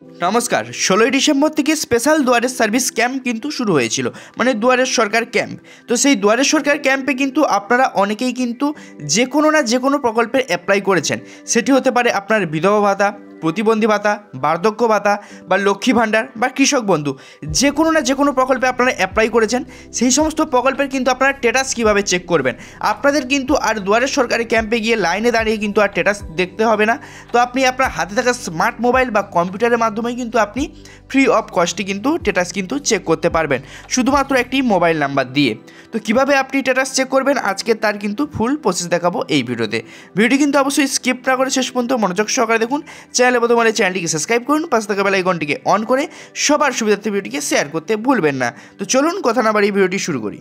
নমস্কার। ১৬ই ডিসেম্বর থেকে স্পেশাল দুয়ারের সার্ভিস ক্যাম্প কিন্তু শুরু হয়েছিল, মানে দুয়ারের সরকার ক্যাম্প। তো সেই দুয়ারের সরকার ক্যাম্পে কিন্তু আপনারা অনেকেই কিন্তু যে কোনো না যে কোনো প্রকল্পে অ্যাপ্লাই করেছেন। সেটি হতে পারে আপনার বিধবা ভাতা, প্রতিবন্ধী ভাতা, বার্ধক্য ভাতা বা লক্ষ্মী ভাণ্ডার বা কৃষক বন্ধু, যে কোনো না যে কোনো প্রকল্পে আপনারা অ্যাপ্লাই করেছেন। সেই সমস্ত প্রকল্পের কিন্তু আপনারা স্ট্যাটাস কীভাবে চেক করবেন, আপনাদের কিন্তু আর দুয়ারের সরকারি ক্যাম্পে গিয়ে লাইনে দাঁড়িয়ে কিন্তু আর স্ট্যাটাস দেখতে হবে না। তো আপনি আপনার হাতে থাকা স্মার্ট মোবাইল বা কম্পিউটারের মাধ্যমে কিন্তু আপনি ফ্রি অফ কস্টে কিন্তু স্ট্যাটাস কিন্তু চেক করতে পারবেন, শুধুমাত্র একটি মোবাইল নাম্বার দিয়ে। তো কীভাবে আপনি স্ট্যাটাস চেক করবেন আজকে তার কিন্তু ফুল প্রসেস দেখাবো এই ভিডিওতে। ভিডিওটি কিন্তু অবশ্যই স্কিপ না করে শেষ পর্যন্ত মনোযোগ সহকারে দেখুন। চ্যানেলে প্রথম হলে চ্যানেলটিকে সাবস্ক্রাইব করুন, পাশে থাকা বেল আইকনটিকে অন করে সবার সুবিধার্থে ভিডিওটিকে শেয়ার করতে ভুলবেন না। তো চলুন কথা না বাড়িয়ে ভিডিওটি শুরু করি।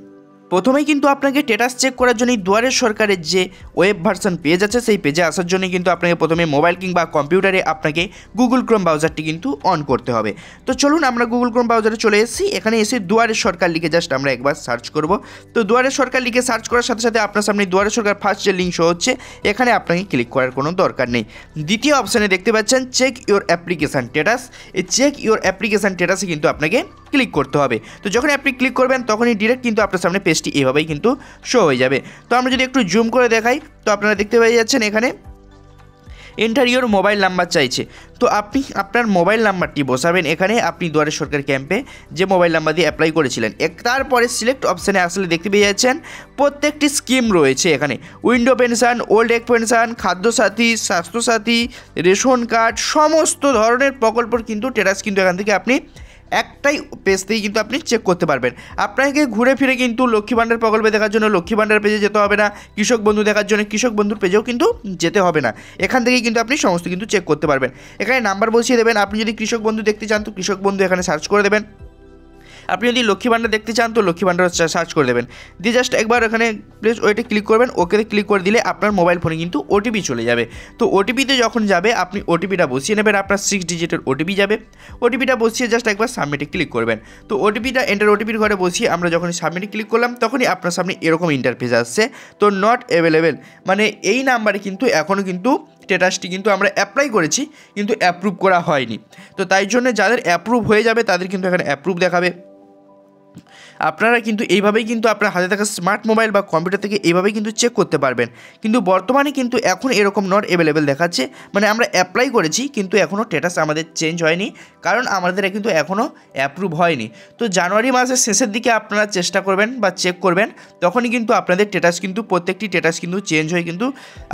প্রথমেই কিন্তু আপনাকে স্ট্যাটাস চেক করার জন্য দুয়ারের সরকারের যে ওয়েব ভার্সন পেজ আছে সেই পেজে আসার জন্য কিন্তু আপনাকে প্রথমে মোবাইল কিংবা কম্পিউটারে আপনাকে গুগল ক্রোম ব্রাউজারটি কিন্তু অন করতে হবে। তো চলুন আমরা গুগল ক্রোম ব্রাউজারে চলে এসেছি। এখানে এসে দুয়ারের সরকার লিখে জাস্ট আমরা একবার সার্চ করব। তো দুয়ারের সরকার লিখে সার্চ করার সাথে সাথে আপনার সামনে দুয়ারের সরকার ফার্স্ট যে লিঙ্ক শো হচ্ছে, এখানে আপনাকে ক্লিক করার কোনো দরকার নেই। দ্বিতীয় অপশানে দেখতে পাচ্ছেন চেক ইউর অ্যাপ্লিকেশান স্ট্যাটাস। এই চেক ইউর অ্যাপ্লিকেশান স্ট্যাটাসে কিন্তু আপনাকে ক্লিক করতে হবে। তো যখন আপনি ক্লিক করবেন তখনই ডিরেক্ট কিন্তু আপনার সামনে পেজটি এভাবেই কিন্তু শো হয়ে যাবে। তো আমরা যদি একটু জুম করে দেখাই তো আপনারা দেখতে পেয়ে যাচ্ছেন এখানে এন্টার ইউর মোবাইল নাম্বার চাইছে। তো আপনি আপনার মোবাইল নাম্বারটি বসাবেন এখানে, আপনি দুয়ারের সরকার ক্যাম্পে যে মোবাইল নাম্বার দিয়ে অ্যাপ্লাই করেছিলেন। তারপরে সিলেক্ট অপশানে আসলে দেখতে পেয়ে যাচ্ছেন প্রত্যেকটি স্কিম রয়েছে এখানে, window pension, old age pension, খাদ্যসাথী, স্বাস্থ্যসাথী, রেশন কার্ড, সমস্ত ধরনের প্রকল্পের কিন্তু স্ট্যাটাস কিন্তু এখান থেকে আপনি একটাই পেজতেই কিন্তু আপনি চেক করতে পারবেন। আপনাকে ঘুরে ফিরে কিন্তু লক্ষ্মী ভাণ্ডার প্রকল্পে দেখার জন্য লক্ষ্মী ভাণ্ডার পেজে যেতে হবে না, কৃষক বন্ধু দেখার জন্য কৃষক বন্ধুর পেজেও কিন্তু যেতে হবে না। এখান থেকেই কিন্তু আপনি সমস্ত কিন্তু চেক করতে পারবেন। এখানে নাম্বার বসিয়ে দেবেন। আপনি যদি কৃষক বন্ধু দেখতে চান তো কৃষক বন্ধু এখানে সার্চ করে দেবেন। আপনি যদি লক্ষ্মী ভাণ্ডার দেখতে চান তো লক্ষ্মী ভাণ্ডার সার্চ করে দেবেন, দিয়ে জাস্ট একবার এখানে প্লিজ ওইটা ক্লিক করবেন। ওকেতে ক্লিক করে দিলে আপনার মোবাইল ফোনে কিন্তু ওটিপি চলে যাবে। তো ওটিপিতে যখন যাবে আপনি ওটিপিটা বসিয়ে নেবেন, আপনার 6 ডিজিটের ওটিপি যাবে। ওটিপিটা বসিয়ে জাস্ট একবার সাবমিটে ক্লিক করবেন। তো ওটিপিটা এন্টার ওটিপির ঘরে বসিয়ে আমরা যখন সাবমিটে ক্লিক করলাম তখনই আপনার সামনে এরকম ইন্টারফেস আসছে। তো নট অ্যাভেলেবেল, মানে এই নাম্বারে কিন্তু এখনও কিন্তু স্ট্যাটাসটি কিন্তু আমরা অ্যাপ্লাই করেছি কিন্তু অ্যাপ্রুভ করা হয়নি। তো তাই জন্য যাদের অ্যাপ্রুভ হয়ে যাবে তাদের কিন্তু এখানে অ্যাপ্রুভ দেখাবে। আপনারা কিন্তু এইভাবেই কিন্তু আপনার হাতে থাকা স্মার্ট মোবাইল বা কম্পিউটার থেকে এইভাবেই কিন্তু চেক করতে পারবেন। কিন্তু বর্তমানে কিন্তু এখন এরকম নট অ্যাভেলেবেল দেখাচ্ছে, মানে আমরা অ্যাপ্লাই করেছি কিন্তু এখনও স্ট্যাটাস আমাদের চেঞ্জ হয়নি, কারণ আমাদের কিন্তু এখনও অ্যাপ্রুভ হয়নি। তো জানুয়ারি মাসের শেষের দিকে আপনারা চেষ্টা করবেন বা চেক করবেন, তখনই কিন্তু আপনাদের স্ট্যাটাস কিন্তু প্রত্যেকটি স্ট্যাটাস কিন্তু চেঞ্জ হয়ে কিন্তু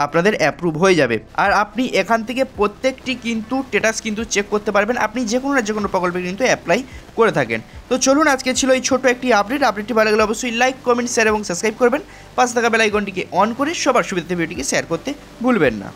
আপনাদের অ্যাপ্রুভ হয়ে যাবে। আর আপনি এখান থেকে প্রত্যেকটি কিন্তু স্ট্যাটাস কিন্তু চেক করতে পারবেন, আপনি যে কোনো না যে কোনো প্রকল্পে কিন্তু অ্যাপ্লাই করে থাকেন। তো চলুন আজকে ছিল এই ছোট একটি আপডেটটি ভালো লাগলে অবশ্যই লাইক, কমেন্ট, শেয়ার এবং সাবস্ক্রাইব করবেন। পাশে থাকা বেল আইকনটিকে অন করে সবার সুবিধাতে ভিডিওটিকে শেয়ার করতে ভুলবেন না।